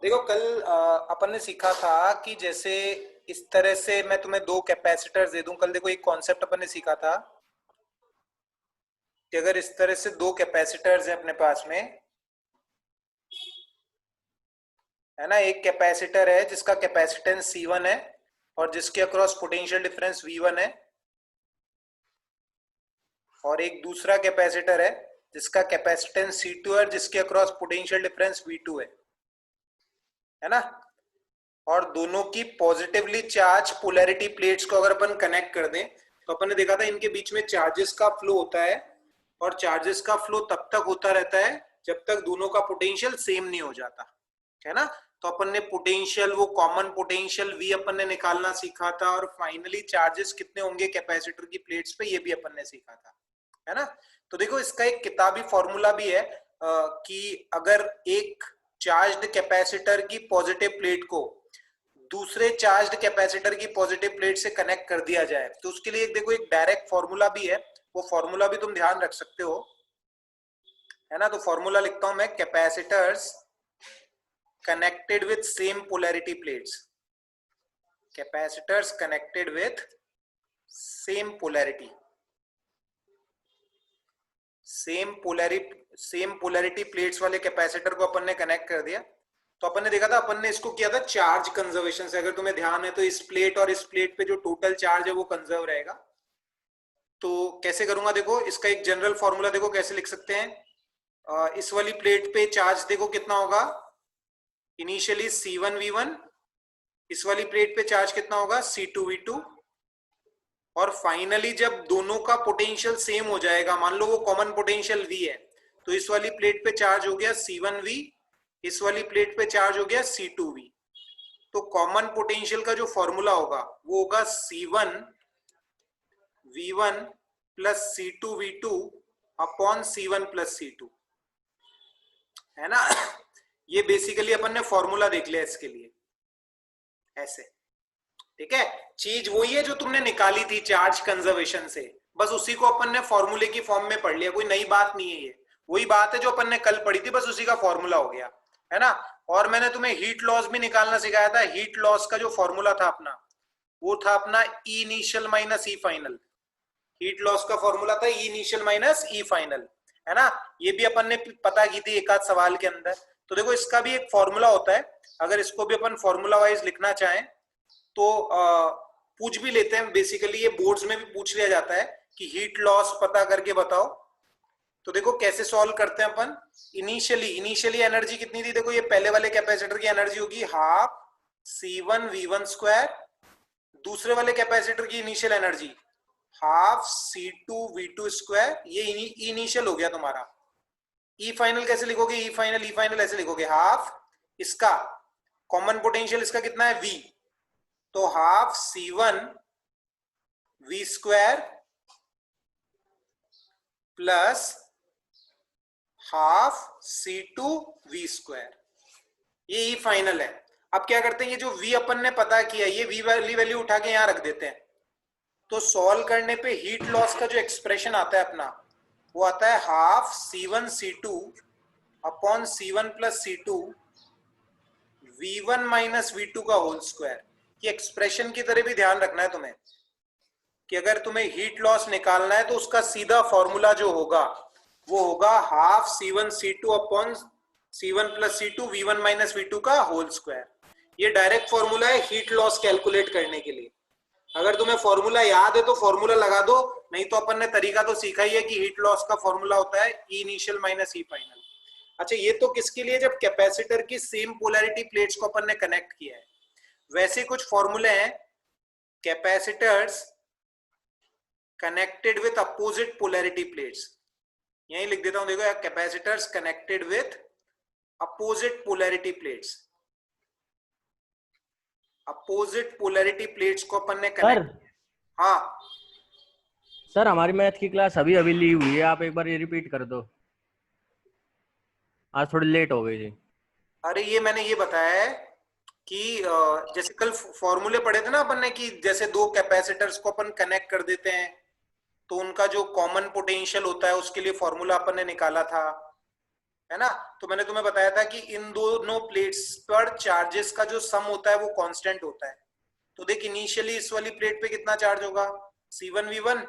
देखो कल अपन ने सीखा था कि जैसे इस तरह से मैं तुम्हें दो कैपेसिटर्स दे दूं। कल देखो एक कॉन्सेप्ट अपन ने सीखा था कि अगर इस तरह से दो कैपेसिटर्स हैं अपने पास में, है ना। एक कैपेसिटर है जिसका कैपेसिटेंस C1 है और जिसके अक्रॉस पोटेंशियल डिफरेंस V1 है, और एक दूसरा कैपेसिटर है जिसका कैपेसिटेंस C2 है और जिसके अक्रॉस पोटेंशियल डिफरेंस V2 है ना। और दोनों की पॉजिटिवली चार्ज पोलैरिटी प्लेट्स को अगर अपन कनेक्ट कर दें तो अपन ने देखा था इनके बीच में चार्जेस का फ्लो होता है, और चार्जेस का फ्लो तब तक होता रहता है जब तक दोनों का पोटेंशियल सेम नहीं हो जाता, है ना। तो अपन ने पोटेंशियल, वो कॉमन पोटेंशियल V अपन ने निकालना सीखा था, और फाइनली चार्जेस कितने होंगे कैपेसिटर की प्लेट्स पे ये भी अपन ने सीखा था, है ना। तो देखो इसका एक किताबी फॉर्मूला भी है कि अगर एक चार्ज्ड कैपेसिटर की पॉजिटिव प्लेट को दूसरे चार्ज्ड कैपेसिटर की पॉजिटिव प्लेट से कनेक्ट कर दिया जाए तो उसके लिए देखो एक डायरेक्ट फॉर्मूला भी है, वो फॉर्मूला भी तुम ध्यान रख सकते हो, है ना। तो फॉर्मूला लिखता हूं मैं, capacitors connected with same polarity plates, capacitors connected with same polarity, same polarity plates वाले कैपेसिटर को अपन ने कनेक्ट कर दिया। तो अपन ने देखा था, अपन ने इसको किया था चार्ज कंजर्वेशन से। अगर तुम्हें ध्यान है तो इस प्लेट और इस प्लेट पे जो टोटल चार्ज है वो कंजर्व रहेगा। तो कैसे करूंगा, देखो इसका एक जनरल फॉर्मूला देखो कैसे लिख सकते हैं। इस वाली प्लेट पे चार्ज देखो कितना होगा, इनिशियली C1V1। इस वाली प्लेट पे चार्ज कितना होगा, C2V2। और फाइनली जब दोनों का पोटेंशियल सेम हो जाएगा, मान लो वो कॉमन पोटेंशियल V है, तो इस वाली प्लेट पे चार्ज हो गया C1V, इस वाली प्लेट पे चार्ज हो गया C2V। तो कॉमन पोटेंशियल का जो फॉर्मूला होगा वो होगा C1V1 plus C2V2 upon C1 plus C2, है ना। ये बेसिकली अपन ने फॉर्मूला देख लिया इसके लिए, ऐसे, ठीक है। चीज वही है जो तुमने निकाली थी चार्ज कंजर्वेशन से, बस उसी को अपन ने फॉर्मूले की फॉर्म में पढ़ लिया, कोई नई बात नहीं है ये, वही बात है जो अपन ने कल पढ़ी थी, बस उसी का फॉर्मूला हो गया, है ना। और मैंने तुम्हें हीट लॉस भी निकालना सिखाया था। हीट लॉस का जो फॉर्मूला था अपना, वो था अपना ई इनिशियल माइनस ई फाइनल। हीट लॉस का फॉर्मूला था ई इनिशियल माइनस ई फाइनल, है ना। ये भी अपन ने पता की थी एक आध सवाल के अंदर। तो देखो इसका भी एक फॉर्मूला होता है, अगर इसको भी अपन फॉर्मूला वाइज लिखना चाहें तो पूछ भी लेते हैं, बेसिकली ये बोर्ड्स में भी पूछ लिया जाता है कि हीट लॉस पता करके बताओ। तो देखो कैसे सॉल्व करते हैं अपन। इनिशियली एनर्जी कितनी थी, देखो ये पहले वाले कैपेसिटर की एनर्जी होगी हाफ C1V1 स्क्वायर, दूसरे वाले कैपेसिटर की initial energy half C2V2 square. ये इनिशियल हो गया तुम्हारा। ई फाइनल कैसे लिखोगे, ई फाइनल ऐसे लिखोगे, हाफ इसका कॉमन पोटेंशियल इसका कितना है V, तो half C1V square plus half C2V square, ये ई फाइनल है। अब क्या करते हैं, ये जो V अपन ने पता किया, ये V वाली वैल्यू उठा के यहां रख देते हैं। तो सॉल्व करने पे हीट लॉस का जो एक्सप्रेशन आता है अपना, वो आता है half C1C2 upon C1 plus C2 V1 minus V2 का होल स्क्वायर। ये एक्सप्रेशन की तरह भी ध्यान रखना है तुम्हें कि अगर तुम्हें हीट लॉस निकालना है तो उसका सीधा फॉर्मूला जो होगा वो होगा half C1C2 upon C1 plus C2 V1 minus V2 का होल स्क्वायर। ये डायरेक्ट फॉर्मूला है हीट लॉस कैलकुलेट करने के लिए। अगर तुम्हें फॉर्मूला याद है तो फॉर्मूला लगा दो, नहीं तो अपन ने तरीका तो सीखा ही है कि हीट लॉस का फॉर्मूला होता है ई इनिशियल माइनस ई फाइनल। अच्छा, ये तो किसके लिए, जब कैपेसिटर की सेम पोलैरिटी प्लेट्स को अपन ने कनेक्ट किया है। वैसे कुछ फॉर्मूले हैं, capacitors connected with opposite polarity plates, यही लिख देता हूं, देखो capacitors connected with opposite polarity plates. Opposite polarity plates को अपन ने सर कनेक्ट, हाँ सर हमारी मैथ की क्लास अभी अभी ली हुई है, आप एक बार ये रिपीट कर दो। आज थोड़ी लेट हो गई थी। अरे ये मैंने ये बताया है कि जैसे कल फॉर्मूले पढ़े थे ना अपन ने कि जैसे दो कैपेसिटर्स को अपन कनेक्ट कर देते हैं तो उनका जो कॉमन पोटेंशियल होता है उसके लिए फॉर्मूला अपन ने निकाला था, है ना। तो मैंने तुम्हें बताया था कि इन दोनों प्लेट्स पर चार्जेस का जो सम होता है वो कांस्टेंट होता है। तो देख इनिशियली इस वाली प्लेट पे कितना चार्ज होगा C1V1,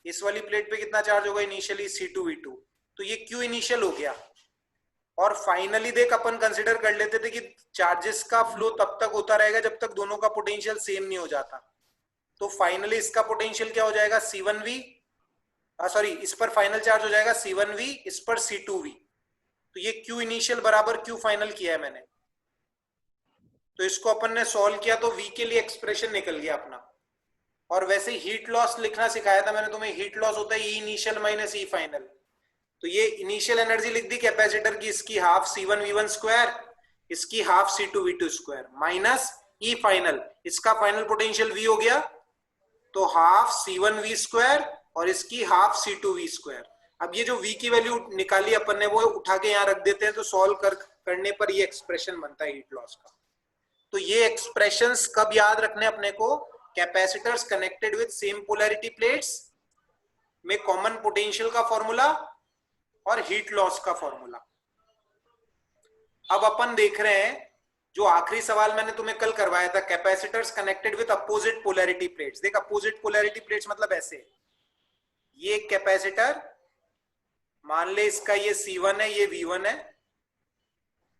इस वाली प्लेट पे कितना चार्ज होगा इनिशियली C2V2। तो ये Q इनिशियल हो गया। और फाइनली देख अपन कंसिडर कर लेते थे कि चार्जेस का फ्लो तब तक होता रहेगा जब तक दोनों का पोटेंशियल सेम नहीं हो जाता। तो फाइनली इसका पोटेंशियल क्या हो जाएगा C1V, सॉरी इस पर फाइनल चार्ज हो जाएगा C1V, इस पर C2V। तो ये Q इनिशियल बराबर Q फाइनल किया है मैंने। तो इसको अपन ने सॉल्व किया तो V के लिए एक्सप्रेशन निकल गया अपना। और वैसे हीट लॉस लिखना सिखाया था मैंने तुम्हें, हीट लॉस होता है E initial minus E final. तो ये इनिशियल एनर्जी लिख दी कैपेसिटर की, इसकी हाफ C1V1 स्क्वायर, इसकी half C2V2 square minus E final, इसका फाइनल पोटेंशियल V हो गया तो हाफ C1V स्क्वायर और इसकी हाफ C2V स्क्वायर। अब ये जो V की वैल्यू निकाली अपन ने वो उठा के यहाँ रख देते हैं, तो सॉल्व करने पर ये एक्सप्रेशन बनता है हीट लॉस का। तो ये एक्सप्रेशंस कब याद रखने अपने को, capacitors connected with same polarity plates में कॉमन पोटेंशियल का फॉर्मूला और हीट लॉस का फॉर्मूला। अब अपन देख रहे हैं जो आखिरी सवाल मैंने तुम्हें कल करवाया था, capacitors connected with opposite polarity plates. देख अपोजिट पोलैरिटी प्लेट्स मतलब ऐसे, ये कैपेसिटर मान ले इसका ये C1 है, ये V1 है,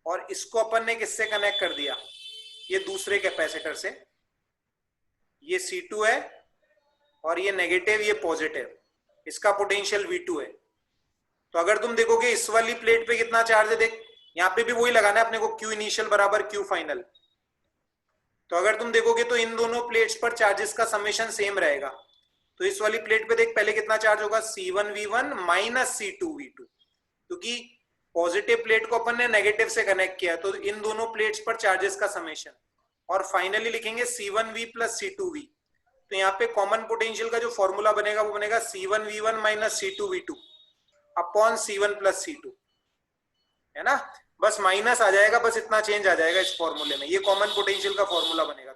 और इसको अपन ने किससे कनेक्ट कर दिया, ये दूसरे कैपेसिटर से। ये C2 है और ये नेगेटिव, ये पॉजिटिव, इसका पोटेंशियल V2 है। तो अगर तुम देखोगे इस वाली प्लेट पे कितना चार्ज है, देख यहां पे भी वही लगाना है अपने को, Q इनिशियल बराबर Q फाइनल। तो अगर तुम देखोगे तो इन दोनों प्लेट्स पर चार्जेस का समेशन सेम रहेगा। तो इस वाली प्लेट पे देख पहले कितना चार्ज होगा C1V1 माइनस C2V2, क्योंकि पॉजिटिव प्लेट को अपन ने नेगेटिव से कनेक्ट किया, तो इन दोनों प्लेट्स पर चार्जेस का समेशन। और फाइनली लिखेंगे C1V प्लस C2V। तो यहाँ पे कॉमन पोटेंशियल का जो फॉर्मूला बनेगा वो बनेगा C1V1 minus C2V2 upon C1 plus C2, है ना। बस माइनस आ जाएगा, बस इतना चेंज आ जाएगा इस फॉर्मूले में, ये कॉमन पोटेंशियल का फॉर्मूला बनेगा।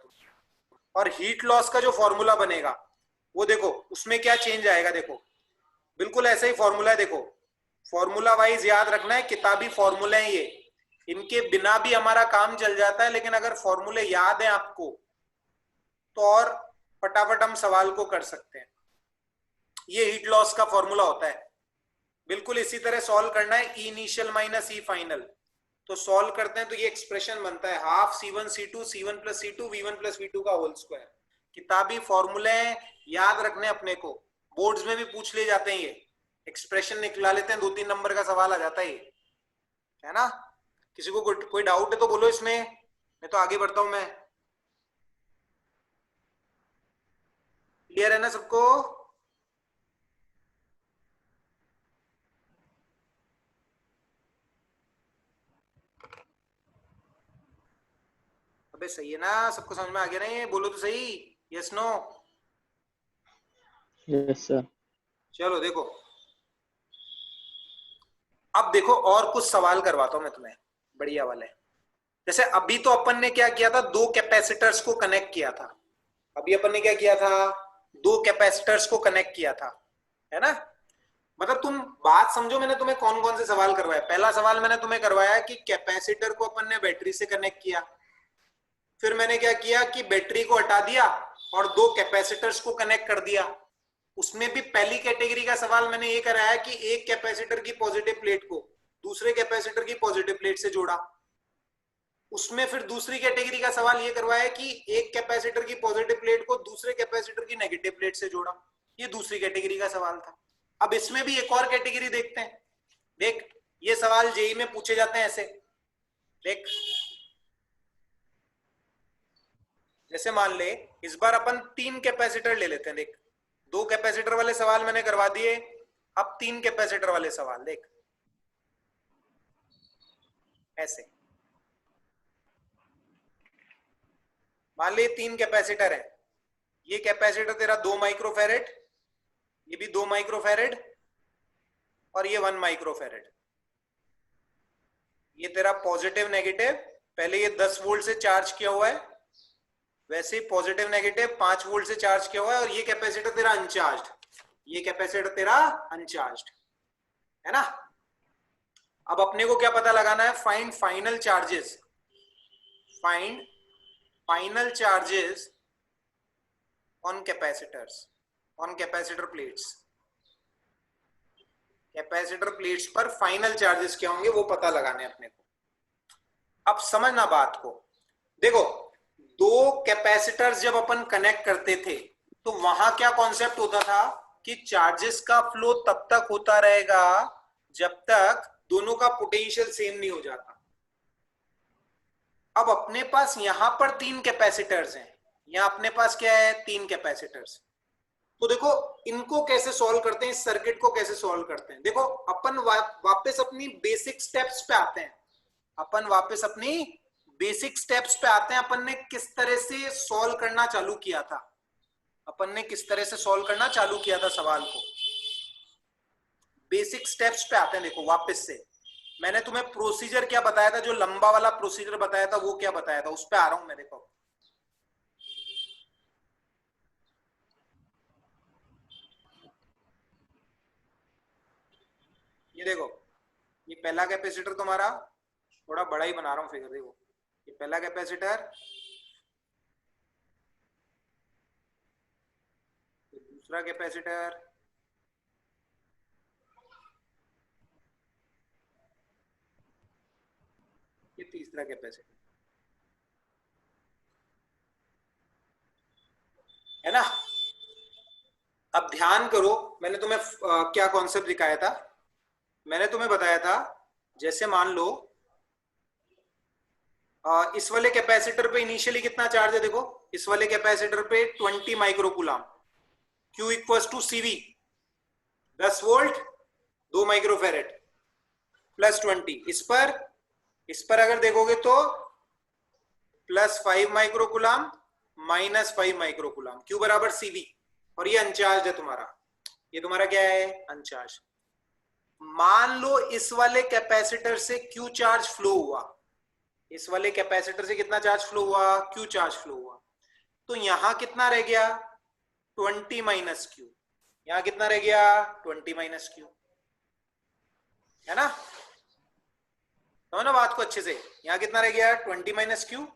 और हीट लॉस का जो फॉर्मूला बनेगा वो देखो उसमें क्या चेंज आएगा, देखो बिल्कुल ऐसा ही फॉर्मूला है। देखो फॉर्मूला वाइज याद रखना है, किताबी फॉर्मूले हैं ये, इनके बिना भी हमारा काम चल जाता है, लेकिन अगर फॉर्मूले याद है आपको तो और फटाफट हम सवाल को कर सकते हैं। ये हीट लॉस का फॉर्मूला होता है, बिल्कुल इसी तरह सॉल्व करना है, E initial minus E final. तो सॉल्व करते हैं तो ये एक्सप्रेशन बनता है half C1 C2 C1 plus C2 V1 plus V2 का होल स्क्वायर। किताबी फॉर्मूले याद रखने अपने को, बोर्ड्स में भी पूछ ले जाते हैं, ये एक्सप्रेशन निकला लेते हैं, 2-3 नंबर का सवाल आ जाता है ये, है ना। किसी को कोई डाउट है तो बोलो इसमें, मैं तो आगे बढ़ता हूं मैं। क्लियर है ना सबको? अबे सही है ना, सबको समझ में आ गया ना ये, बोलो तो सही, यस नो। Yes sir. चलो देखो, अब देखो और कुछ सवाल करवाता हूं मैं तुम्हें, बढ़िया वाले। जैसे अभी तो अपन ने क्या किया था, दो कैपेसिटर्स को कनेक्ट किया था। अभी अपन ने क्या किया था, दो कैपेसिटर्स को कनेक्ट किया था, है ना। मतलब तुम बात समझो, मैंने तुम्हें कौन कौन से सवाल करवाया। पहला सवाल मैंने तुम्हें करवाया कि कैपेसिटर को अपन ने बैटरी से कनेक्ट किया, फिर मैंने क्या किया कि बैटरी को हटा दिया और दो कैपेसिटर्स को कनेक्ट कर दिया। उसमें भी पहली कैटेगरी का सवाल मैंने ये कराया कि एक कैपेसिटर की पॉजिटिव प्लेट को दूसरे कैपेसिटर की पॉजिटिव प्लेट से जोड़ा। उसमें फिर दूसरी कैटेगरी का सवाल ये करवाया कि एक कैपेसिटर की पॉजिटिव प्लेट को दूसरे कैपेसिटर की नेगेटिव प्लेट से जोड़ा। ये दूसरी कैटेगरी का सवाल था। अब इसमें भी एक और कैटेगरी देखते हैं। देख ये सवाल जेई में पूछे जाते हैं ऐसे, देख जैसे मान ले इस बार अपन 3 कैपेसिटर ले लेते हैं। देख 2 कैपेसिटर वाले सवाल मैंने करवा दिए, अब 3 कैपेसिटर वाले सवाल देख ऐसे। मान ले 3 कैपेसिटर है, ये कैपेसिटर तेरा 2 माइक्रोफैरेड, ये भी 2 माइक्रोफैरेड और ये 1 माइक्रोफैरेड। ये तेरा पॉजिटिव नेगेटिव, पहले ये 10 वोल्ट से चार्ज किया हुआ है, वैसे ही पॉजिटिव नेगेटिव 5 वोल्ट से चार्ज किया हुआ है, और ये कैपेसिटर तेरा अनचार्ज्ड, ये कैपेसिटर तेरा अनचार्ज्ड, है ना। अब अपने को क्या पता लगाना है, find final charges, find final charges on capacitors, on capacitor plates, capacitor plates पर फाइनल चार्जेस क्या होंगे वो पता लगाने अपने को। अब समझना बात को, देखो दो कैपेसिटर्स जब अपन कनेक्ट करते थे तो वहां क्या कॉन्सेप्ट होता था कि चार्जेस का फ्लो तब तक होता रहेगा जब तक दोनों का पोटेंशियल सेम नहीं हो जाता। अब अपने पास यहां पर तीन कैपेसिटर्स हैं, यहां अपने पास क्या है, तीन कैपेसिटर्स। तो देखो इनको कैसे सॉल्व करते हैं, इस सर्किट को कैसे सॉल्व करते हैं। देखो अपन वापस अपनी बेसिक स्टेप्स पे आते हैं, अपन वापस अपनी बेसिक स्टेप्स पे आते हैं। अपन ने किस तरह से सॉल्व करना चालू किया था, अपन ने किस तरह से सॉल्व करना चालू किया था सवाल को, बेसिक स्टेप्स पे आते हैं। देखो वापस से मैंने तुम्हें प्रोसीजर क्या बताया था, जो लंबा वाला प्रोसीजर बताया था वो क्या बताया था, उस पे आ रहा हूं मैं। देखो ये देखो, ये पहला कैपेसिटर तुम्हारा, थोड़ा बड़ा ही बना रहा हूं फिगर। देखो ये पहला कैपेसिटर, दूसरा कैपेसिटर, ये तीसरा कैपेसिटर, है ना। अब ध्यान करो, मैंने तुम्हें क्या कॉन्सेप्ट दिखाया था, मैंने तुम्हें बताया था जैसे मान लो इस वाले कैपेसिटर पे इनिशियली कितना चार्ज है, देखो इस वाले कैपेसिटर पे 20 microcoulomb, Q equals to CV, 10 volt 2 microfarad plus 20। इस पर अगर देखोगे तो plus 5 microcoulomb minus 5 microcoulomb, Q बराबर CV। और ये अनचार्ज है तुम्हारा, ये तुम्हारा क्या है, अनचार्ज। मान लो इस वाले कैपेसिटर से Q चार्ज फ्लो हुआ, इस वाले कैपेसिटर से कितना चार्ज फ्लो हुआ, Q चार्ज फ्लो हुआ। तो यहां कितना रह गया, 20 माइनस Q। यहां कितना रह गया, 20 माइनस Q, है ना। समझो ना बात को अच्छे से, यहां कितना रह गया, 20 माइनस Q।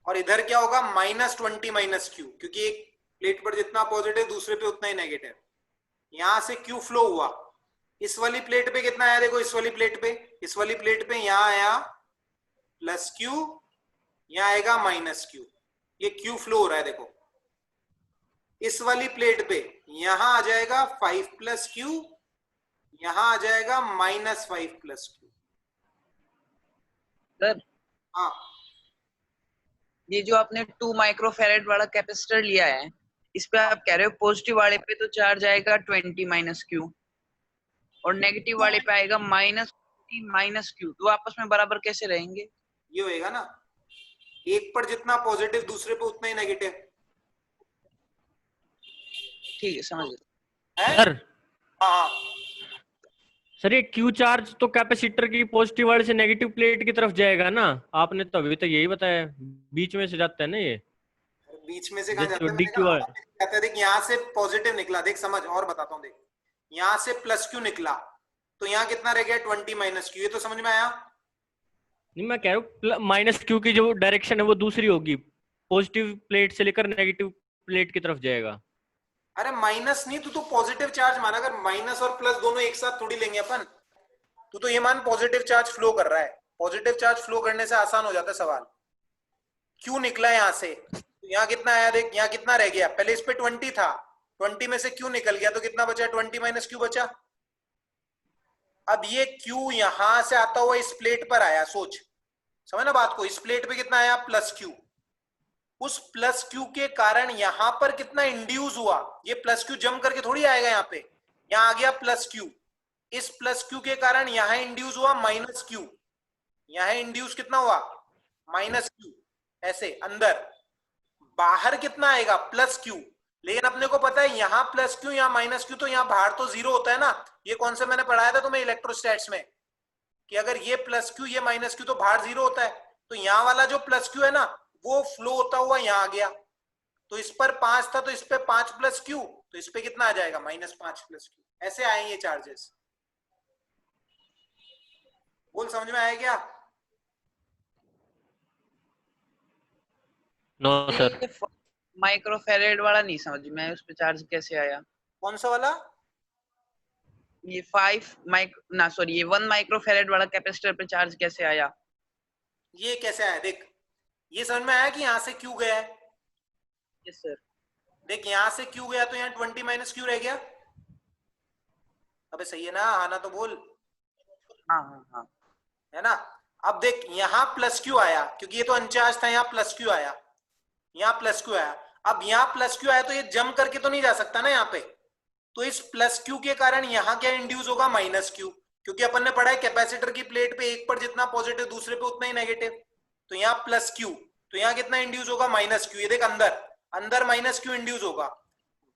और इधर क्या होगा, माइनस 20 माइनस Q, क्योंकि एक प्लेट पर जितना पॉजिटिव दूसरे पे उतना ही नेगेटिव। यहां से Q फ्लो हुआ, इस वाली प्लेट पे कितना आया, देखो इस वाली प्लेट पे, इस वाली प्लेट पे यहां आया प्लस Q, यहां आएगा माइनस Q। ये Q फ्लो हो रहा है देखो, इस वाली प्लेट पे यहां आ जाएगा 5 प्लस Q, यहां आ जाएगा माइनस 5 प्लस Q। सर हाँ ये जो आपने 2 माइक्रोफेरेड वाला कैपेसिटर लिया है, इस पे आप कह रहे हो पॉजिटिव वाले पे तो चार्ज आएगा 20 माइनस Q और नेगेटिव वाले पे आएगा माइनस Q, तो आपस में बराबर कैसे रहेंगे? ये होएगा ना, एक पर जितना पॉजिटिव दूसरे पे उतना ही नेगेटिव, ठीक है, समझ गए। है। सर हाँ सर ये क्यू चार्ज तो कैपेसिटर की पॉजिटिव वाले से नेगेटिव प्लेट की तरफ जाएगा ना, आपने तो अभी तक यही बताया, बीच में से जाता है ना ये, बीच में से कहां जैसे जाता है, डी मैंने क्यू कहा आर। जाता है। देख यहाँ से पॉजिटिव निकला, देख समझ और बताता हूँ। देख यहाँ से प्लस Q निकला, तो यहाँ कितना रह गया, 20 माइनस Q। ये तो समझ में आया। नहीं मैं कह रहा हूँ माइनस क्यू की जो डायरेक्शन है वो दूसरी होगी, पॉजिटिव प्लेट से लेकर नेगेटिव प्लेट की तरफ जाएगा। अरे माइनस नहीं, तू तो पॉजिटिव चार्ज माना, अगर माइनस और प्लस दोनों एक साथ थोड़ी लेंगे अपन। तू तो ये मान पॉजिटिव चार्ज फ्लो कर रहा है, पॉजिटिव चार्ज फ्लो करने से आसान हो जाता है सवाल। क्यू निकला यहां से, तो यहाँ कितना आया, देख यहाँ कितना रह गया, पहले इस पे 20 था, 20 में से क्यू निकल गया तो कितना बचा, 20 माइनस Q बचा। अब ये Q यहां से आता हुआ इस प्लेट पर आया, सोच समझ ना बात को, इस प्लेट पे कितना आया, प्लस Q। उस प्लस Q के कारण यहां पर कितना इंड्यूस हुआ, ये प्लस Q जम करके थोड़ी आएगा यहाँ पे, यहाँ आ गया प्लस Q। इस प्लस Q के कारण यहां इंड्यूस हुआ माइनस Q, यहां इंड्यूस कितना हुआ, माइनस Q। ऐसे अंदर, बाहर कितना आएगा, प्लस Q। लेकिन अपने को पता है यहाँ प्लस Q यहाँ माइनस Q, तो यहाँ बाहर तो जीरो होता है ना। ये कॉन्सेप्ट मैंने पढ़ाया था तुम्हें इलेक्ट्रोस्टैट्स में, कि अगर ये प्लस Q ये माइनस Q तो बाहर जीरो होता है। तो यहाँ वाला जो प्लस Q है ना, वो फ्लो होता हुआ यहाँ आ गया, तो इस पर 5 था तो इस पे 5 प्लस Q, तो इस पे कितना आ जाएगा, माइनस 5 प्लस Q। ऐसे आए ये चार्जेस। बोल समझ में आया क्या? No sir. ये माइक्रोफेरेड वाला नहीं समझ में, उस पे चार्ज कैसे आया? कौन सा वाला? ये 1 माइक्रोफेरेड वाला कैपेसिटर पे चार्ज कैसे आया? ये कैसे आया देख, ये समझ में आया कि यहाँ से क्यू गया है। Yes sir. देख यहाँ से क्यू गया तो यहाँ 20 माइनस क्यू रह गया। अबे सही है ना, आना तो बोल। हाँ हाँ हाँ। है ना? अब देख यहाँ प्लस क्यू आया क्योंकि ये तो अनचार्ज था, यहाँ प्लस क्यू आया, यहाँ प्लस क्यू आया। अब यहाँ प्लस क्यू आया तो ये जम करके तो नहीं जा सकता ना यहाँ पे, तो इस प्लस क्यू के कारण यहाँ क्या इंड्यूस होगा? माइनस क्यू, क्योंकि अपन ने पढ़ा है कैपेसिटर की प्लेट पे एक पर जितना पॉजिटिव दूसरे पे उतना ही नेगेटिव। तो यहाँ प्लस क्यू, तो यहाँ कितना इंड्यूस होगा? Minus Q. ये देख अंदर, अंदर माइनस क्यू इंड्यूस होगा,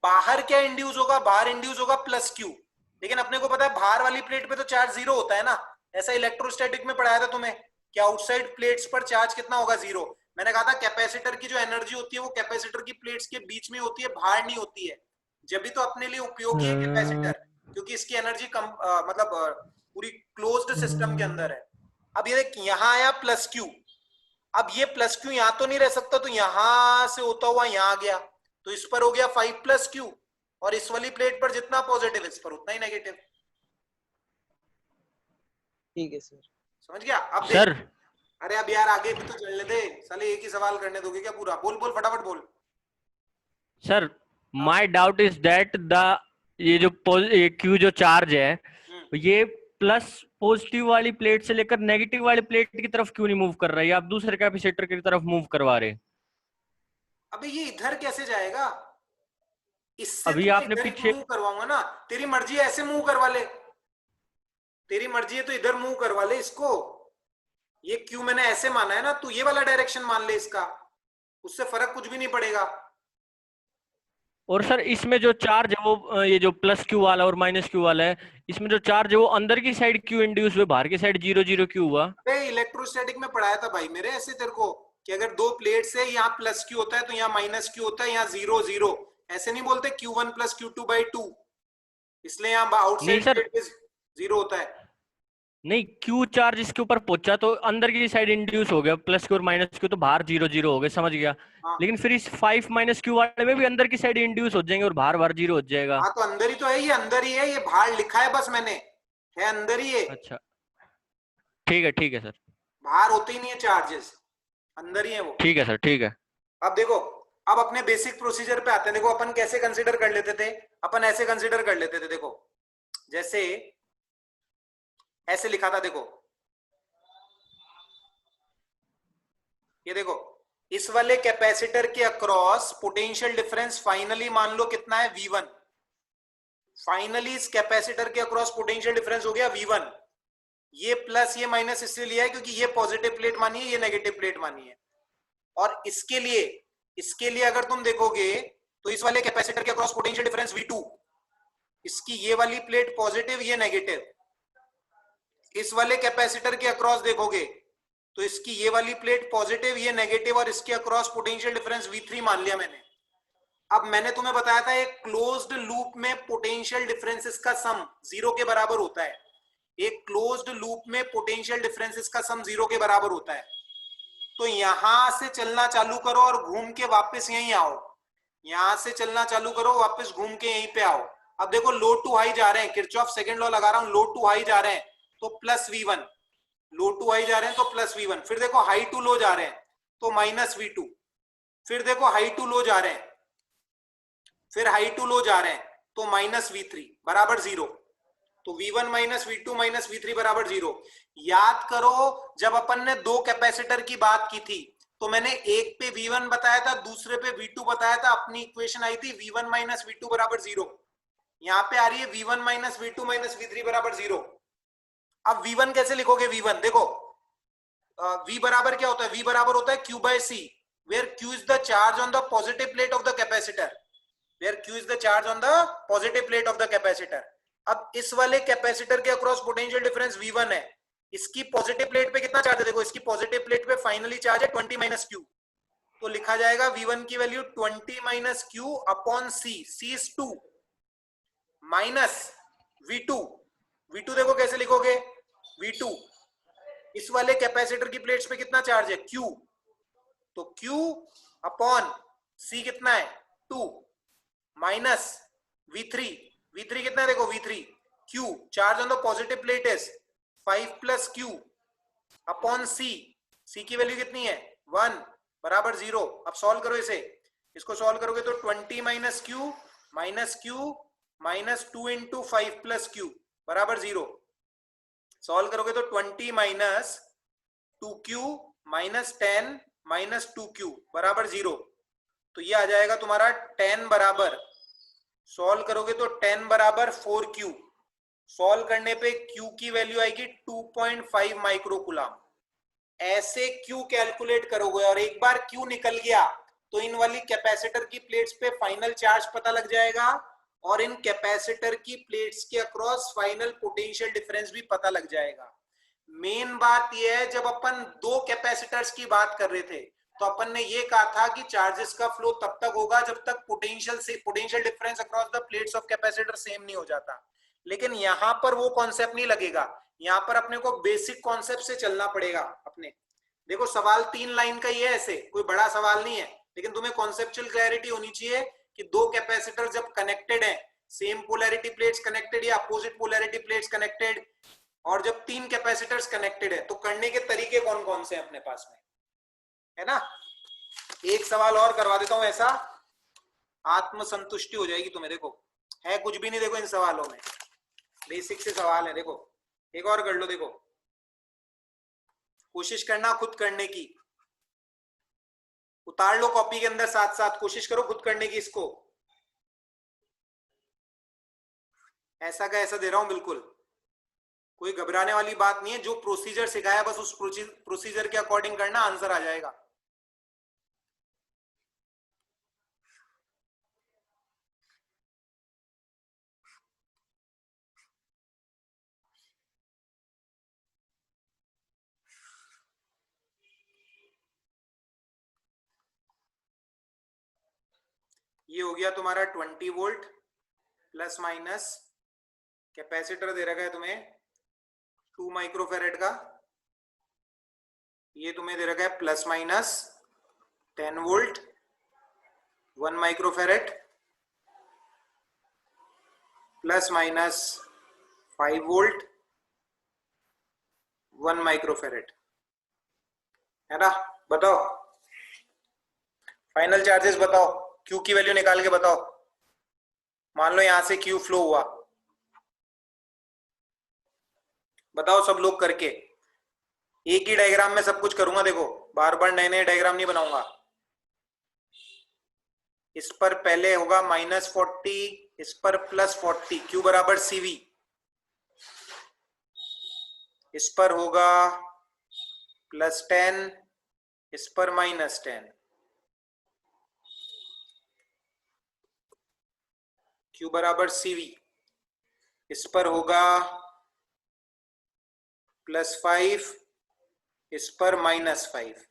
बाहर क्या इंड्यूस होगा? बाहर इंड्यूस होगा प्लस क्यू। लेकिन अपने को पता है बाहर वाली प्लेट पे तो चार्ज जीरो होता है ना, ऐसा इलेक्ट्रोस्टैटिक में पढ़ाया था तुम्हें कि आउटसाइड प्लेट्स पर चार्ज कितना होगा? जीरो। मैंने कहा था कैपेसिटर की जो एनर्जी होती है वो कैपेसिटर की प्लेट्स के बीच में होती है, बाहर नहीं होती है। जब भी तो अपने लिए उपयोगी है कैपेसिटर, क्योंकि इसकी एनर्जी मतलब पूरी क्लोज्ड सिस्टम के अंदर है। अब ये देख यहाँ आया प्लस क्यू, अब ये प्लस क्यू यहां तो नहीं रह सकता, तो यहां से होता हुआ यहां आ गया, तो इस पर हो गया 5 प्लस क्यू, और इस वाली प्लेट पर जितना पॉजिटिव इस पर उतना ही नेगेटिव। ठीक है सर। समझ गया? अब सर देख, अरे अब यार आगे भी तो चलने दे साले, एक ही सवाल करने दोगे क्या पूरा? बोल बोल फटाफट बोल। Sir my doubt is that the ये जो क्यू जो चार्ज है ये प्लस पॉजिटिव वाली प्लेट से लेकर नेगेटिव वाली प्लेट की तरफ क्यों नहीं मूव कर रहा है? आप दूसरे कैपेसिटर की तरफ मूव करवा रहे। अबे ये इधर कैसे जाएगा? इससे अभी तो मैं आपने इधर पीछे मूव करवाऊंगा ना, तेरी मर्जी है ऐसे मूव करवा ले, तेरी मर्जी है तो इधर मूव करवा ले इसको। ये क्यू मैंने ऐसे माना है ना, तू ये वाला डायरेक्शन मान ले इसका, उससे फर्क कुछ भी नहीं पड़ेगा। और सर इसमें जो चार्ज है वो ये जो प्लस क्यू वाला और माइनस क्यू वाला है, इसमें जो चार्ज है वो अंदर की साइड क्यू इंड्यूस हुए, बाहर की साइड 0 0 क्यू हुआ। अरे इलेक्ट्रोस्टैटिक में पढ़ाया था भाई मेरे ऐसे तेरे को कि अगर दो प्लेट से यहाँ प्लस क्यू होता है तो यहाँ माइनस क्यू होता है, यहाँ 0 0, ऐसे नहीं बोलते Q1 प्लस Q2/2, इसलिए यहाँ नहीं आउटसाइड सर, प्लेट पे 0 होता है। नहीं क्यू चार्ज इसके ऊपर पहुंचा तो अंदर की साइड इंड्यूस हो गया प्लस क्यू और माइनस क्यू, तो बाहर 0 0 हो गए, समझ गया। हाँ लेकिन फिर इस 5 माइनस क्यू वाले में भी अंदर की साइड इंड्यूस हो जाएंगे और बाहर बाहर 0 हो जाएगा। हाँ, तो अंदर ही तो है, ये अंदर ही है, ये बाहर लिखा है बस मैंने, है अंदर ही है। अच्छा ठीक है सर। बाहर होते ही नहीं है चार्जेस, अंदर ही है वो। ठीक है सर, ठीक है। अब देखो, अब अपने बेसिक प्रोसीजर पे आते हैं। देखो अपन कैसे कंसीडर कर लेते थे, अपन ऐसे कंसीडर कर लेते थे। देखो जैसे ऐसे लिखा था, देखो ये देखो, इस वाले कैपेसिटर के अक्रॉस पोटेंशियल डिफरेंस फाइनली मान लो कितना है? V1। फाइनली इस कैपेसिटर के अक्रॉस पोटेंशियल डिफरेंस हो गया V1। ये प्लस ये माइनस इसलिए लिया है क्योंकि ये पॉजिटिव प्लेट मानी है, ये नेगेटिव प्लेट मानी है। और इसके लिए अगर तुम देखोगे तो इस वाले कैपेसिटर के अक्रॉस पोटेंशियल डिफरेंस V2, इसकी ये वाली प्लेट पॉजिटिव, ये नेगेटिव। इस वाले कैपेसिटर के अक्रॉस देखोगे तो इसकी ये वाली प्लेट पॉजिटिव, ये नेगेटिव, और इसके अक्रॉस पोटेंशियल डिफरेंस V3 मान लिया मैंने। अब मैंने तुम्हें बताया था एक क्लोज्ड लूप में पोटेंशियल डिफरेंसेस का सम 0 के बराबर होता है। एक क्लोज्ड लूप में पोटेंशियल डिफरेंसेस का सम 0 के बराबर होता है। तो यहां से चलना चालू करो और घूम के वापस यहीं आओ, यहां से चलना चालू करो वापस घूम के यहीं पे आओ। अब देखो लो टू हाई जा रहे हैं, किरचॉफ सेकंड लॉ लगा रहा हूं, लो टू हाई जा रहे हैं तो plus V1, low to high जा रहे हैं तो प्लस V1। फिर देखो हाई टू लो जा रहे हैं तो माइनस V2। फिर देखो हाई टू लो जा रहे हैं, फिर हाई टू लो जा रहे हैं तो माइनस V3 बराबर 0। तो V1 minus V2 minus V3 बराबर 0। याद करो जब अपन ने दो कैपेसिटर की बात की थी तो मैंने एक पे V1 बताया था, दूसरे पे V2 बताया था। अपनी इक्वेशन आई थी V1 माइनस V2 बराबर 0। यहाँ पे आ रही है V1 minus V2 minus V3 बराबर 0। अब V1 कैसे लिखोगे? V1 देखो, V बराबर क्या होता है? V बराबर होता है Q/C, where Q is the charge on the positive plate of the capacitor, where Q is the charge on the positive plate of the capacitor। अब इस वाले कैपेसिटर के अक्रॉस पोटेंशियल डिफरेंस V1 है, इसकी positive plate पे कितना charge है? देखो इसकी पॉजिटिव प्लेट पे फाइनली चार्ज है 20 माइनस क्यू, तो लिखा जाएगा V1 की value 20 minus Q upon C, C is 2 minus V2। V2 देखो कैसे लिखोगे? V2 इस वाले कैपेसिटर की प्लेट्स पे कितना चार्ज है, Q, तो Q अपॉन C कितना है 2 माइनस V3, V3 कितना है देखो, V3 Q charge on the positive plate is 5 plus Q upon C, C की वैल्यू कितनी है 1 बराबर 0। अब सॉल्व करो इसे, इसको सॉल्व करोगे तो 20 minus Q minus 2 into 5 plus Q बराबर 0। सॉल्व करोगे तो 20 minus 2Q minus 10 minus 2Q बराबर 0। तो ये आ जाएगा तुम्हारा 10 बराबर, सॉल्व करोगे तो 10 बराबर 4Q, सॉल्व करने पे Q की वैल्यू आएगी 2.5 माइक्रोकूलम। ऐसे Q कैलकुलेट करोगे और एक बार Q निकल गया तो इन वाली कैपेसिटर की प्लेट्स पे फाइनल चार्ज पता लग जाएगा और इन कैपेसिटर की प्लेट्स के अक्रॉस फाइनल पोटेंशियल डिफरेंस भी पता लग जाएगा। मेन बात यह है, जब अपन दो कैपेसिटर्स की बात कर रहे थे तो अपन ने ये कहा था कि चार्जेस का फ्लो तब तक होगा जब तक potential difference across the plates of capacitor same नहीं हो जाता। लेकिन यहां पर वो कॉन्सेप्ट नहीं लगेगा, यहां पर अपने को बेसिक कॉन्सेप्ट से चलना पड़ेगा अपने। देखो सवाल 3 लाइन का ही है, ऐसे कोई बड़ा सवाल नहीं है, लेकिन तुम्हें कॉन्सेप्चुअल क्लैरिटी होनी चाहिए कि दो कैपेसिटर जब कनेक्टेड है, सेम पोलैरिटी प्लेट्स कनेक्टेड या अपोजिट पोलैरिटी प्लेट्स कनेक्टेड, और जब 3 कैपेसिटर्स कनेक्टेड है तो करने के तरीके कौन कौन से हैं अपने पास में, है ना। एक सवाल और करवा देता हूं ऐसा, आत्मसंतुष्टि हो जाएगी तुम्हें। देखो है कुछ भी नहीं, देखो इन सवालों में बेसिक से सवाल है। देखो एक और कर लो, देखो कोशिश करना खुद करने की, उतार लो कॉपी के अंदर, साथ साथ कोशिश करो खुद करने की। इसको ऐसा का ऐसा दे रहा हूं, बिल्कुल कोई घबराने वाली बात नहीं है। जो प्रोसीजर सिखाया बस उस प्रोसीजर के अकॉर्डिंग करना, आंसर आ जाएगा। ये हो गया तुम्हारा 20 वोल्ट प्लस माइनस, कैपेसिटर दे रखा है तुम्हें 2 माइक्रोफेरेड का, ये तुम्हें दे रखा है plus minus 10 volt 1 microfarad plus minus 5 volt 1 microfarad, है ना। बताओ फाइनल चार्जेस बताओ, Q की वैल्यू निकाल के बताओ। मान लो यहां से Q फ्लो हुआ, बताओ सब लोग करके। एक ही डायग्राम में सब कुछ करूंगा, देखो बार बार नए नए डायग्राम नहीं बनाऊंगा। इस पर पहले होगा -40, इस पर +40, Q बराबर CV। इस पर होगा +10, इस पर -10, Q बराबर CV। इस पर होगा +5, इस पर -5।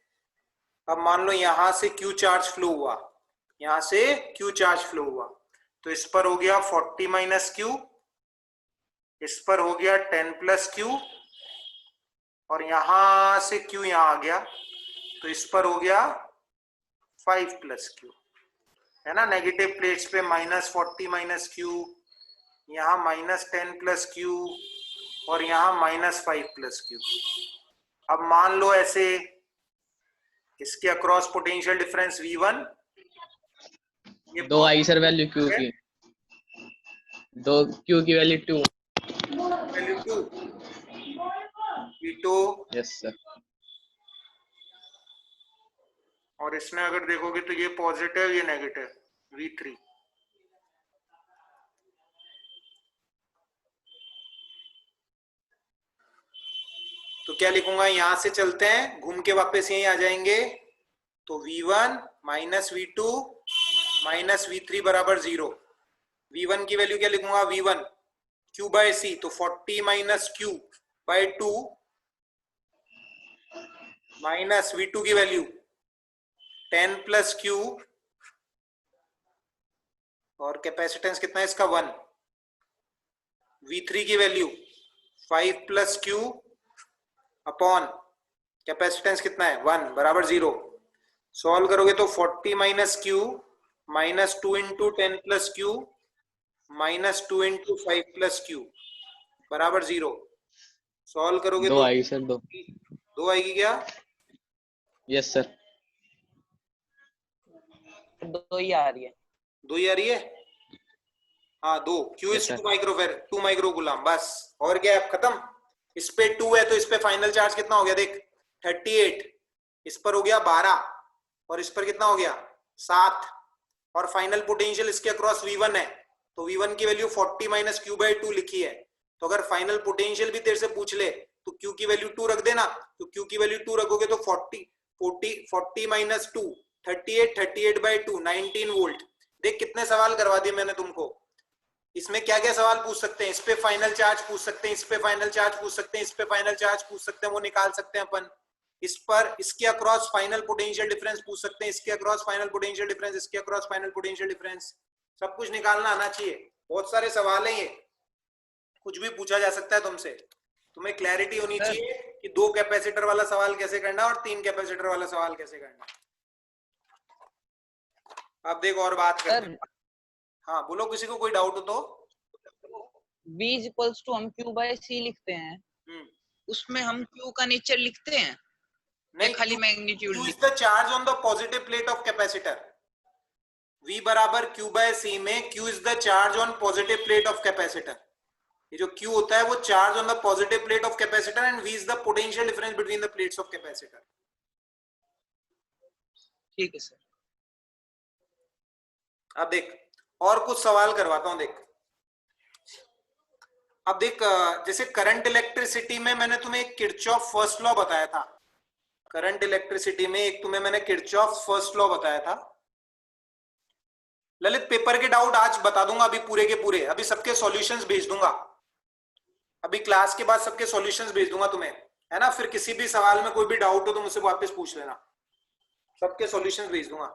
अब मान लो यहां से Q चार्ज फ्लो हुआ, यहां से Q चार्ज फ्लो हुआ, तो इस पर हो गया 40 माइनस Q, इस पर हो गया 10 प्लस Q, और यहां से Q यहां आ गया तो इस पर हो गया 5 प्लस Q, है ना। नेगेटिव प्लेट्स पे -40 माइनस Q, यहां -10 प्लस Q और यहां -5 प्लस Q। अब मान लो ऐसे इसके अक्रॉस पोटेंशियल डिफरेंस V1, ये दो आई सर वैल्यू Q की, दो Q की value 2, value 2, V2, yes sir. और इसमें अगर देखोगे तो ये पॉजिटिव ये नेगेटिव V3। तो क्या लिखूंगा, यहां से चलते हैं घूम के वापस यहीं आ जाएंगे, तो V1 minus V2 minus V3 बराबर 0। V1 की वैल्यू क्या लिखूंगा, V1 Q बाय C, तो 40 minus Q bye 2 minus V2 की वैल्यू 10 प्लस Q, और कैपेसिटेंस कितना है इसका 1। V3 की value 5 plus Q upon capacitance कितना है 1 बराबर 0। सॉल्व करोगे तो 40 minus Q minus 2 into 10 plus Q minus 2 into 5 plus Q बराबर 0। सॉल्व करोगे 2 तो आएगी सर, 2। 2 आएगी क्या? Yes sir. 2 ही आ रही है। 2 ही आ रही है? हाँ 2। Q Yes, is sir. 2 microfarad 2 microcoulomb बस। और क्या है, खत्म। इस पे 2 है तो इस पे फाइनल चार्ज कितना हो गया देख 38, इस पर हो गया 12 और इस पर कितना हो गया 7 और फाइनल पोटेंशियल इसके अक्रॉस V1 है तो V1 की वैल्यू 40 माइनस क्यू बाई 2 लिखी है। तो अगर फाइनल पोटेंशियल भी तेरे से पूछ ले तो क्यू की वैल्यू 2 रख देना। तो क्यू की वैल्यू 2 रखोगे तो 40 माइनस 2 38 बाई 2 19 वोल्ट। देख कितने सवाल करवा दिए मैंने तुमको। इसमें क्या क्या सवाल पूछ सकते हैं, इस पे फाइनल चार्ज पूछ सकते हैं, इस पे फाइनल चार्ज पूछ सकते हैं, इस पे फाइनल चार्ज पूछ सकते हैं, वो निकाल सकते हैं अपन। इस पर इसके अक्रॉस फाइनल पोटेंशियल डिफरेंस पूछ सकते हैं, इसके अक्रॉस फाइनल पोटेंशियल डिफरेंस, इसके अक्रॉस फाइनल पोटेंशियल डिफरेंस, सब कुछ निकालना आना चाहिए। बहुत सारे सवाल है ये, कुछ भी पूछा जा सकता है तुमसे। तुम्हें क्लैरिटी होनी चाहिए कि 2 कैपेसिटर वाला सवाल कैसे करना और 3 कैपेसिटर वाला सवाल कैसे करना। अब देखो और बात करते हैं। हाँ बोलो, किसी को कोई डाउट हो तो। V इक्वल्स टू हम Q बाय C लिखते हैं, उसमें हम Q का नेचर लिखते हैं या खाली मैग्नीट्यूड Q इज लिखते the charge on the positive plate of capacitor. V बराबर Q बाय C में Q is the charge on positive plate of capacitor. ये जो Q होता है वो charge on the positive plate of capacitor and V is the potential difference between the plates of capacitor. ठीक है sir. अब देख और कुछ सवाल करवाता हूं। देख अब देख, जैसे करंट इलेक्ट्रिसिटी में मैंने तुम्हें एक किरचॉफ फर्स्ट लॉ बताया था। करंट इलेक्ट्रिसिटी में एक तुम्हें मैंने किरचॉफ फर्स्ट लॉ बताया था। ललित पेपर के डाउट आज बता दूंगा, अभी पूरे के पूरे, अभी सबके सॉल्यूशंस भेज दूंगा, अभी क्लास के बाद सबके सॉल्यूशंस भेज दूंगा तुम्हें, है ना। फिर किसी भी सवाल में कोई भी डाउट हो तो मुझसे वापस पूछ लेना, सबके सॉल्यूशंस भेज दूंगा।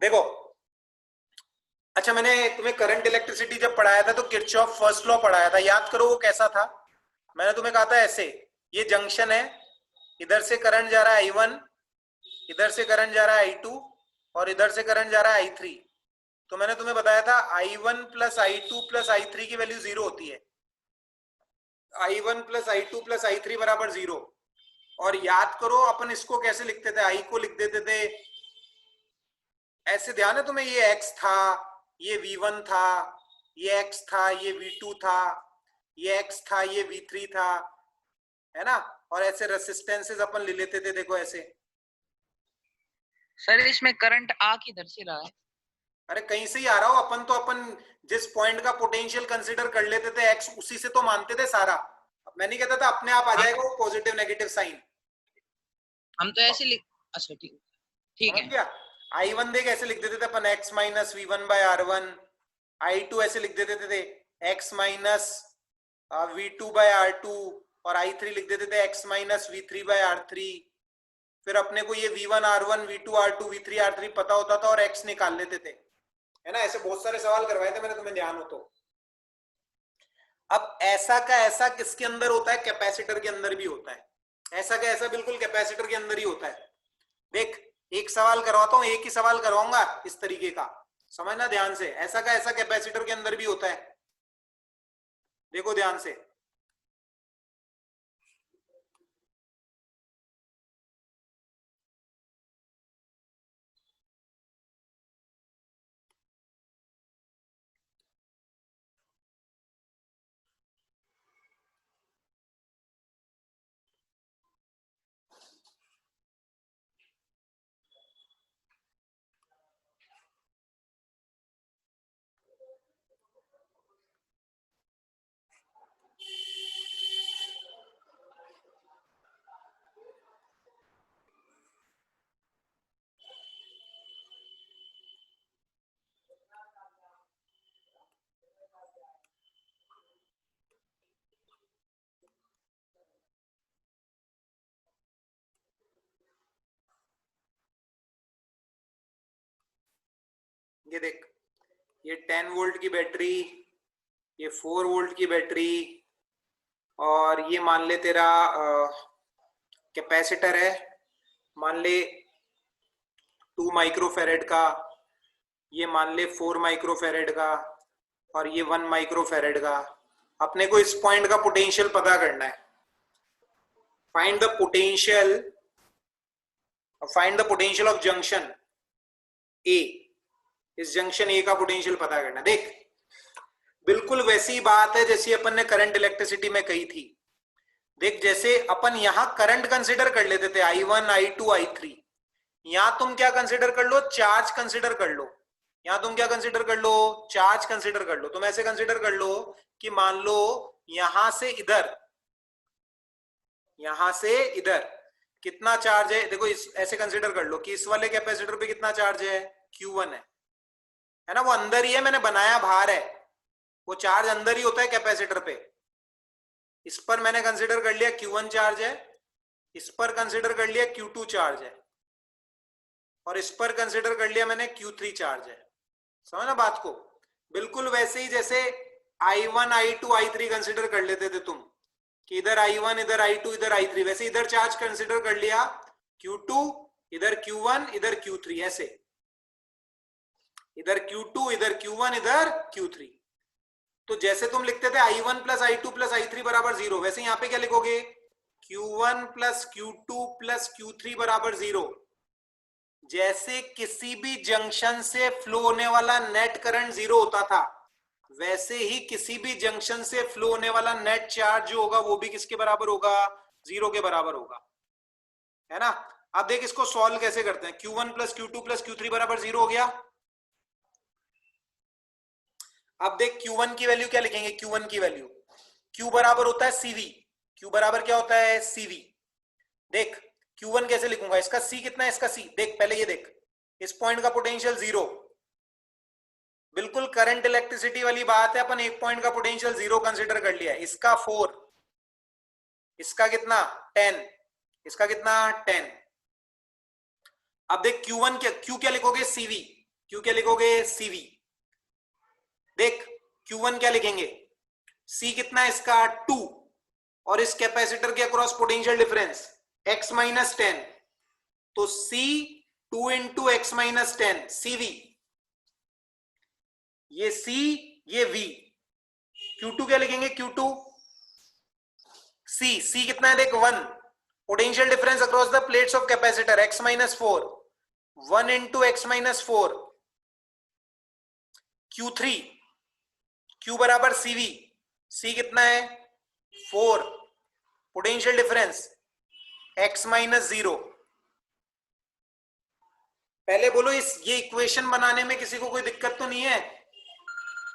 देखो अच्छा, मैंने तुम्हें करंट इलेक्ट्रिसिटी जब पढ़ाया था तो किरचॉफ फर्स्ट लॉ पढ़ाया था, याद करो वो कैसा था। मैंने तुम्हें कहा था ऐसे, ये जंक्शन है, इधर से करंट जा रहा है I1, इधर से करंट जा रहा है I2 और इधर से करंट जा रहा है I3। तो मैंने तुम्हें बताया था I1 plus I2 plus I3 की वैल्यू 0 होती है। I1 plus I2 plus I3 बराबर 0। और याद करो अपन इसको कैसे लिखते थे, I को लिख देते थे ऐसे, ध्यान है तुम्हें, ये X था, ये V1 था, ये X था, ये V2 था, ये X था, ये V3 था, है ना। और ऐसे रेसिस्टेंसेस अपन ले लेते थे, देखो ऐसे। सर इसमें करंट आ किधर से रहा है? अरे कहीं से ही आ रहा हो, अपन तो अपन जिस पॉइंट का पोटेंशियल कंसीडर कर लेते थे X, उसी से तो मानते थे सारा। मैं नहीं कहता था अपने आप आ जाएगा वो पॉजिटिव नेगेटिव साइन। हम तो ऐसे लिख, अच्छा ठीक है। I1 देख ऐसे लिख देते थे अपन, X minus V1 bye R1। I2 ऐसे लिख देते थे X minus V2 bye R2 और I3 लिख देते थे X minus V3 bye R3। फिर अपने को ये V1 R1 V2 R2 V3 R3 पता होता था और X निकाल लेते थे, है ना। ऐसे बहुत सारे सवाल करवाए थे मैंने, तुम्हें ध्यान हो तो। अब ऐसा का ऐसा किसके अंदर होता है, कैपेसिटर के अंदर भी होता है। ऐसा का ऐसा बिल्कुल कैपेसिटर के अंदर ही होता है। देख एक सवाल करवाता हूं, एक ही सवाल करवाऊंगा इस तरीके का, समझना ध्यान से। ऐसा का ऐसा कैपेसिटर के अंदर भी होता है, देखो ध्यान से। ये देख, ये 10 वोल्ट की बैटरी, ये 4 वोल्ट की बैटरी और ये मान ले तेरा कैपेसिटर है, मान ले 2 माइक्रोफेरेड का, ये मान ले 4 माइक्रोफेरेड का, और ये 1 माइक्रोफेरेड का। अपने को इस पॉइंट का पोटेंशियल पता करना है। Find the potential of junction A. इस जंक्शन ए का पोटेंशियल पता करना। देख बिल्कुल वैसी बात है जैसी अपन ने करंट इलेक्ट्रिसिटी में कही थी। देख जैसे अपन यहां करंट कंसिडर कर लेते थे I1, I2, I3, यहां तुम क्या कंसिडर कर लो, चार्ज कंसिडर कर लो। यहां तुम क्या कंसिडर कर लो, चार्ज कंसिडर कर लो। तुम ऐसे कंसिडर कर लो कि मान लो यहां से इधर, यहां से इधर कितना चार्ज है। देखो ऐसे कंसिडर कर लो कि इस वाले कैपेसिटर पे कितना चार्ज है, Q1 है ना, वो अंदर ही है, मैंने बनाया बाहर है, वो चार्ज अंदर ही होता है कैपेसिटर पे। इस पर मैंने कंसिडर कर लिया Q1 चार्ज है, इस पर कंसिडर कर लिया Q2 चार्ज है, और इस पर कंसिडर कर लिया मैंने Q3 चार्ज है। समझना बात को। बिल्कुल वैसे ही जैसे I1, I2, I3 कंसिडर कर लेते थे तुम कि इधर I1, इधर I2, इधर I3, वैसे इधर चार्ज कंसिडर कर लिया Q2, इधर Q1, इधर Q3, ऐसे इधर Q2, इधर Q1, इधर Q3। तो जैसे तुम लिखते थे I1 plus I2 plus I3 बराबर 0, वैसे यहां पे क्या लिखोगे, Q1 plus Q2 plus Q3 बराबर 0। जैसे किसी भी जंक्शन से फ्लो होने वाला नेट करंट 0 होता था, वैसे ही किसी भी जंक्शन से फ्लो होने वाला नेट चार्ज जो होगा वो भी किसके बराबर होगा, 0 के बराबर होगा, है ना। अब देख इसको सॉल्व कैसे करते हैं। Q1 plus Q2 plus Q3 बराबर 0 हो गया। अब देख Q1 की वैल्यू क्या लिखेंगे, Q1 की वैल्यू Q बराबर होता है CV। Q बराबर क्या होता है, CV। देख Q1 कैसे लिखूंगा, इसका C कितना है, इसका C देख, पहले ये देख, इस पॉइंट का पोटेंशियल 0, बिल्कुल करंट इलेक्ट्रिसिटी वाली बात है। अपन एक पॉइंट का पोटेंशियल 0 कंसिडर कर लिया है। इसका 4, इसका कितना 10, इसका कितना 10। अब देख Q1 क्या, Q क्या लिखोगे, CV। Q क्या लिखोगे, CV। देख Q1 क्या लिखेंगे, C कितना है इसका 2, और इस कैपेसिटर के across potential difference x minus 10, तो C 2 into x minus 10, CV। ये C, ये V। Q2 क्या लिखेंगे, Q2 C कितना है देख 1, potential difference across the plates of capacitor x minus 4, 1 into x minus 4। Q3 Q बराबर CV, C कितना है 4, पोटेंशियल डिफरेंस x माइनस 0। पहले बोलो ये इक्वेशन बनाने में किसी को कोई दिक्कत तो नहीं है।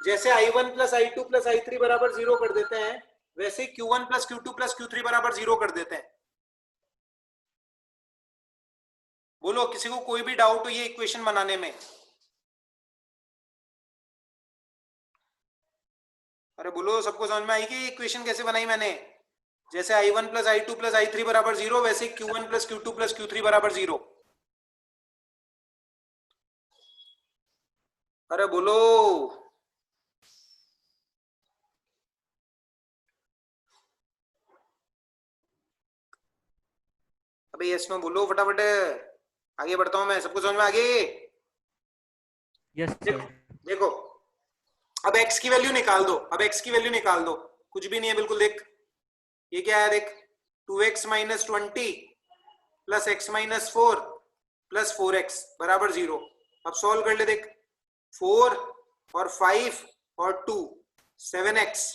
जैसे I1 plus I2 plus I3 बराबर 0 कर देते हैं, वैसे ही Q1 plus Q2 plus Q3 बराबर 0 कर देते हैं। बोलो किसी को कोई भी डाउट हो ये इक्वेशन बनाने में। अरे बोलो, सबको समझ में आई कि इक्वेशन कैसे बनाई मैंने। जैसे I1 plus I2 plus I3 बराबर 0, वैसे Q1 plus Q2 plus Q3 बराबर 0। अरे बोलो, अबे यस नो बोलो फटाफट, आगे बढ़ता हूं मैं। सबको समझ में आ गई। Yes sir. देखो अब x की वैल्यू निकाल दो, अब x की वैल्यू निकाल दो, कुछ भी नहीं है बिल्कुल। देख ये क्या है, देख 2x minus 20 plus x minus 4 plus 4x बराबर 0। अब सॉल्व कर ले। देख 4 और 5 और 2 7x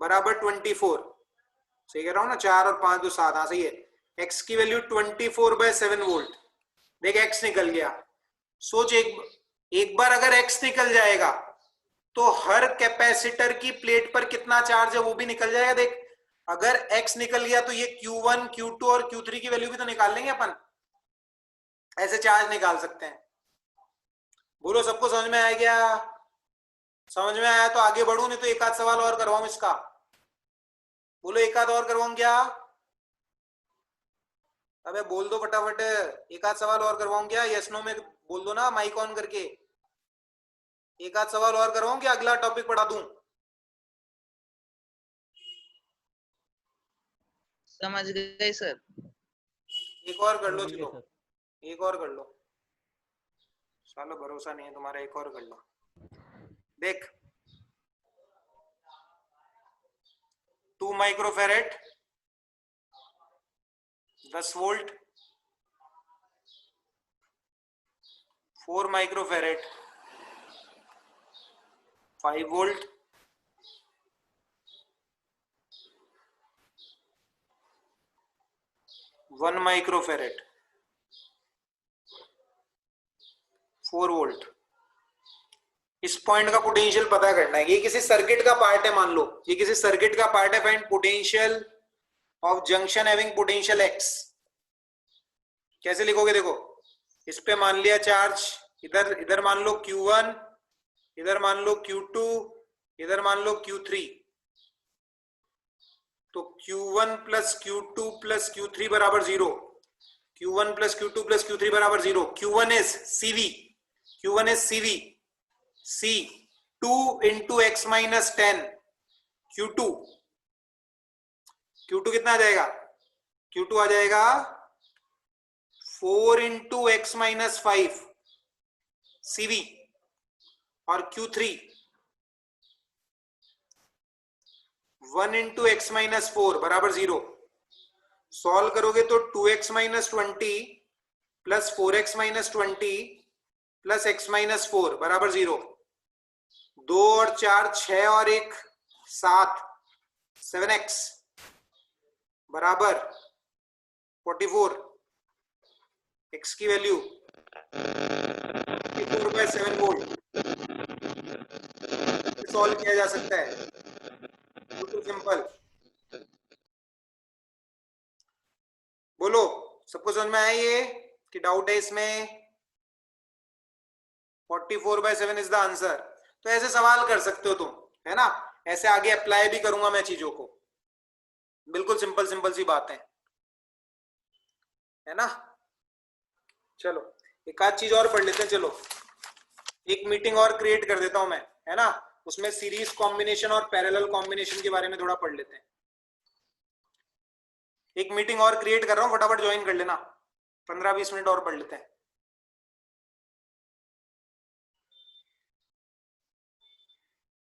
बराबर 24। सही कह रहा हूं ना, 4 और 5 2 7, हाँ सही है। x की वैल्यू 24/7 वोल्ट। देख x निकल गया। सोच एक बार अगर x निकल जाएगा तो हर कैपेसिटर की प्लेट पर कितना चार्ज है वो भी निकल जाएगा। देख अगर x निकल गया तो ये Q1, Q2 और Q3 की वैल्यू भी तो निकाल लेंगे अपन, ऐसे चार्ज निकाल सकते हैं। बोलो सबको समझ में आया क्या? समझ में आया तो आगे बढ़ू, नहीं तो एक आध सवाल और करवाऊं इसका। बोलो एक आध और करवाऊं क्या? अबे बोल दो फटाफट, एक आध सवाल और करवाऊं क्या? यस नो में बोल दो ना, माइक ऑन करके। एक आध सवाल और करवाऊं क्या, अगला टॉपिक पढ़ा दूं? समझ गए सर? एक और कर लो, ठीक है चलो सर। एक और कर लो, सालो भरोसा नहीं है तुम्हारा, एक और कर लो। देख 2 microfarad 10 volt, 4 microfarad 5 volt, 1 microfarad 4 volt. इस पॉइंट का पोटेंशियल पता करना है। ये किसी सर्किट का पार्ट है, मान लो ये किसी सर्किट का पार्ट है। Find potential of junction having potential x. कैसे लिखोगे? देखो इस पे मान लिया चार्ज, इधर मान लो Q1, इधर मान लो Q2, इधर मान लो Q3। तो Q1 plus Q2 plus Q3 बराबर 0। Q1 plus Q2 plus Q3 बराबर 0। Q1 is CV, Q1 is CV, C 2 into x minus 10 Q2। Q2 कितना आ जाएगा? Q2 आ जाएगा 4 इंटू x माइनस 5 CV, और Q3 1 इंटू x माइनस 4 बराबर 0। Solve करोगे तो 2x minus 20 plus 4x minus 20 plus x minus 4 बराबर 0। 2 और 4 6 और 1 7, 7x बराबर 44। x की वैल्यू 44/7 वोल्ट। सॉल्व किया जा सकता है, बिल्कुल सिंपल। बोलो सबको समझ में आया ये कि डाउट है इसमें? 44/7 इज द आंसर। तो ऐसे सवाल कर सकते हो तुम, है ना? ऐसे आगे अप्लाई भी करूंगा मैं चीजों को, बिल्कुल सिंपल सिंपल सी बातें, है ना? चलो एक आध चीज और पढ़ लेते हैं। चलो एक मीटिंग और क्रिएट कर देता हूं मैं, है ना? उसमें सीरीज कॉम्बिनेशन और पैरेलल कॉम्बिनेशन के बारे में थोड़ा पढ़ लेते हैं। एक मीटिंग और क्रिएट कर रहा हूं, फटाफट ज्वाइन कर लेना, 15-20 मिनट और पढ़ लेते हैं।